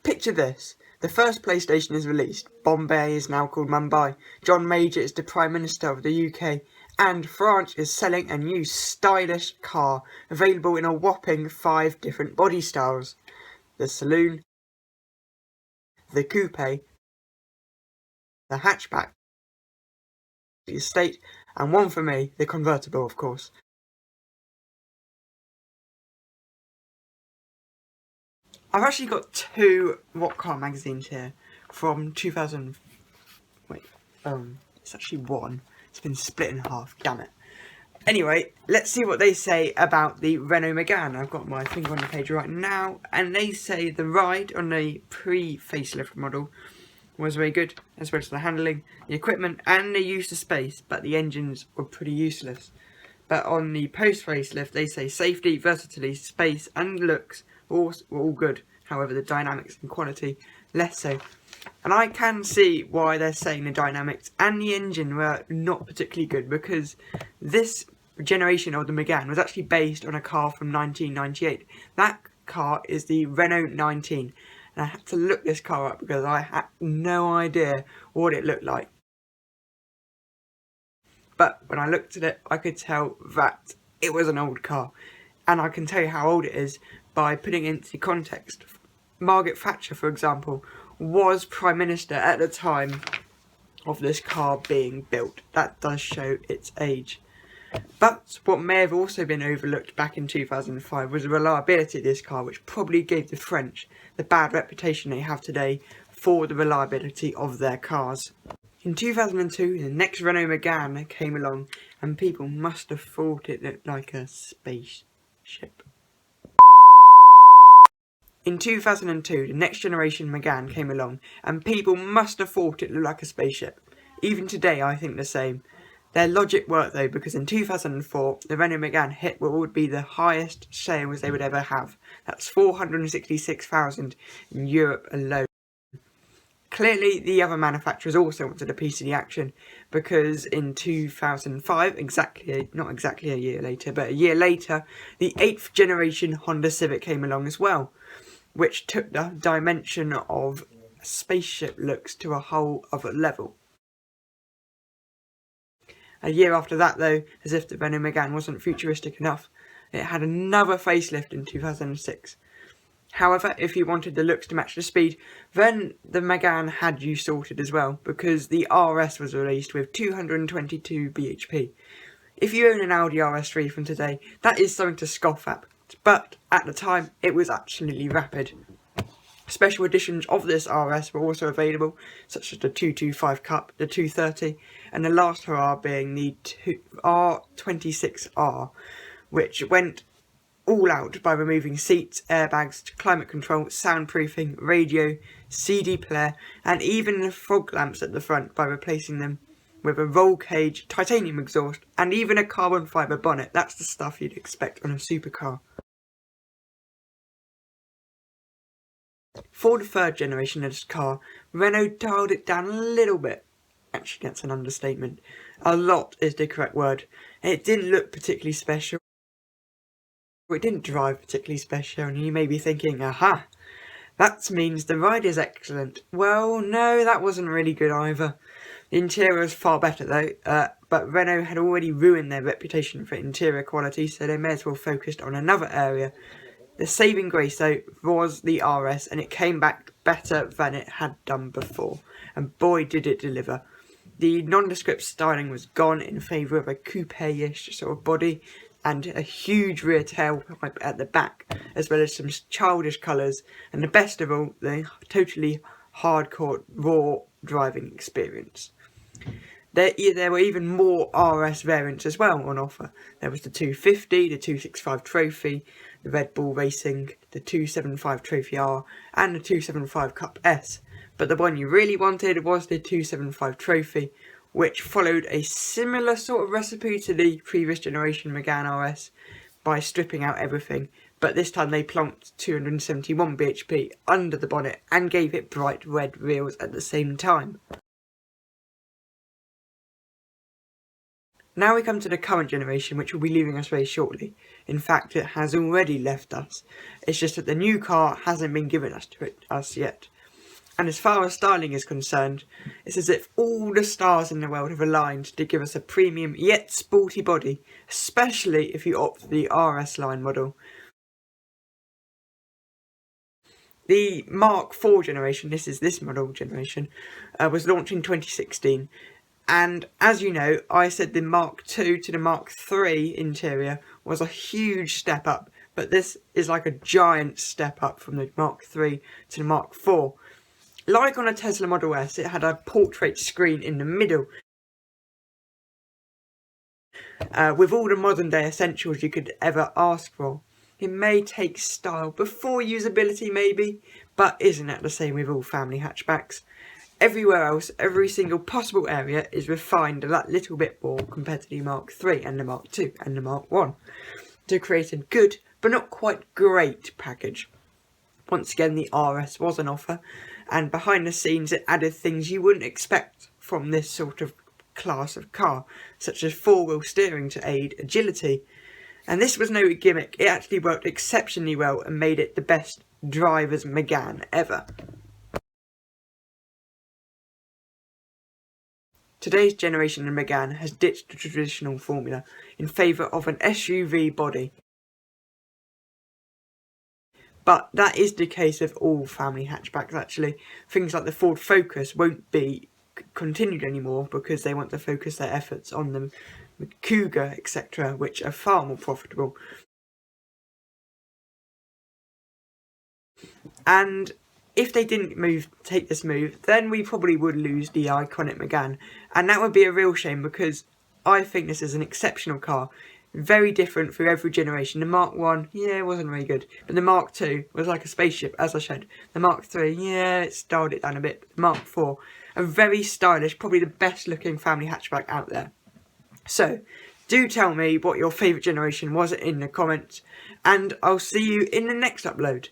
Picture this. The first PlayStation is released. Bombay is now called Mumbai. John Major is the Prime Minister of the UK. And France is selling a new stylish car, available in a whopping 5 different body styles. The saloon, the coupe, the hatchback, the estate, and one for me, the convertible, of course. I've actually got 2 What Car magazines here from 2000. It's actually 1. It's been split in half, damn it. Anyway, let's see what they say about the Renault Megane. I've got my finger on the page right now, and they say the ride on the pre-facelift model was very good, as well as the handling, the equipment, and the use of space, but the engines were pretty useless. But on the post-facelift, they say safety, versatility, space, and looks were all good. However, the dynamics and quality, less so. And I can see why they're saying the dynamics and the engine were not particularly good, because this generation of the Megane was actually based on a car from 1998. That car is the Renault 19. And I had to look this car up because I had no idea what it looked like. But when I looked at it, I could tell that it was an old car. And I can tell you how old it is by putting it into context. Margaret Thatcher, for example, was Prime Minister at the time of this car being built. That does show its age. But what may have also been overlooked back in 2005 was the reliability of this car, which probably gave the French the bad reputation they have today for the reliability of their cars. In 2002, the next Renault Megane came along, and people must have thought it looked like a spaceship. In 2002, the next generation Megane came along, and people must have thought it looked like a spaceship. Even today, I think the same. Their logic worked though, because in 2004, the Renault Megane hit what would be the highest sales they would ever have. That's 466,000 in Europe alone. Clearly, the other manufacturers also wanted a piece of the action, because in 2005, not exactly a year later, but a year later, the 8th generation Honda Civic came along as well, which took the dimension of spaceship looks to a whole other level. A year after that though, as if the Renault Megane wasn't futuristic enough, it had another facelift in 2006. However, if you wanted the looks to match the speed, then the Megane had you sorted as well, because the RS was released with 222 bhp. If you own an Audi RS3 from today, that is something to scoff at, but at the time it was absolutely rapid. Special editions of this RS were also available, such as the 225 Cup, the 230, and the last hurrah being the R26R, which went all out by removing seats, airbags, climate control, soundproofing, radio, CD player, and even the fog lamps at the front by replacing them with a roll cage, titanium exhaust, and even a carbon fibre bonnet. That's the stuff you'd expect on a supercar. For the 3rd generation of this car, Renault dialed it down a little bit. Actually, that's an understatement. A lot is the correct word. It didn't look particularly special. It didn't drive particularly special, and you may be thinking, aha, that means the ride is excellent. Well, no, that wasn't really good either. The interior was far better though, but Renault had already ruined their reputation for interior quality, so they may as well focused on another area. The saving grace though was the RS, and it came back better than it had done before, and boy did it deliver. The nondescript styling was gone in favour of a coupe-ish sort of body, and a huge rear tailpipe at the back, as well as some childish colours, and the best of all, the totally hardcore raw driving experience. There were even more RS variants as well on offer. There was the 250, the 265 Trophy, the Red Bull Racing, the 275 Trophy R, and the 275 Cup S. But the one you really wanted was the 275 Trophy, which followed a similar sort of recipe to the previous generation Megane RS by stripping out everything, but this time they plonked 271 bhp under the bonnet and gave it bright red wheels at the same time. Now we come to the current generation, which will be leaving us very shortly. In fact, it has already left us. It's just that the new car hasn't been given to us yet. And as far as styling is concerned, it's as if all the stars in the world have aligned to give us a premium yet sporty body, especially if you opt for the RS line model. The Mark IV generation, this model generation, was launched in 2016. And as you know, I said the Mark II to the Mark III interior was a huge step up, but this is like a giant step up from the Mark III to the Mark IV. Like on a Tesla Model S, it had a portrait screen in the middle, with all the modern day essentials you could ever ask for. It may take style before usability maybe, but isn't that the same with all family hatchbacks? Everywhere else, every single possible area is refined a little bit more compared to the Mark III and the Mark II and the Mark I to create a good but not quite great package. Once again, the RS was on offer, and behind the scenes it added things you wouldn't expect from this sort of class of car, such as four-wheel steering to aid agility. And this was no gimmick, it actually worked exceptionally well and made it the best driver's Megane ever. Today's generation of Megane has ditched the traditional formula in favour of an SUV body. But that is the case of all family hatchbacks actually. Things like the Ford Focus won't be continued anymore because they want to focus their efforts on the Cougar, etc., which are far more profitable. And if they didn't take this move, then we probably would lose the iconic Megane, and that would be a real shame because I think this is an exceptional car. Very different through every generation. The Mark 1, yeah, it wasn't very good. But the Mark 2 was like a spaceship, as I said. The Mark 3, yeah, it styled it down a bit. The Mark 4, a very stylish, probably the best looking family hatchback out there. So, do tell me what your favourite generation was in the comments, and I'll see you in the next upload.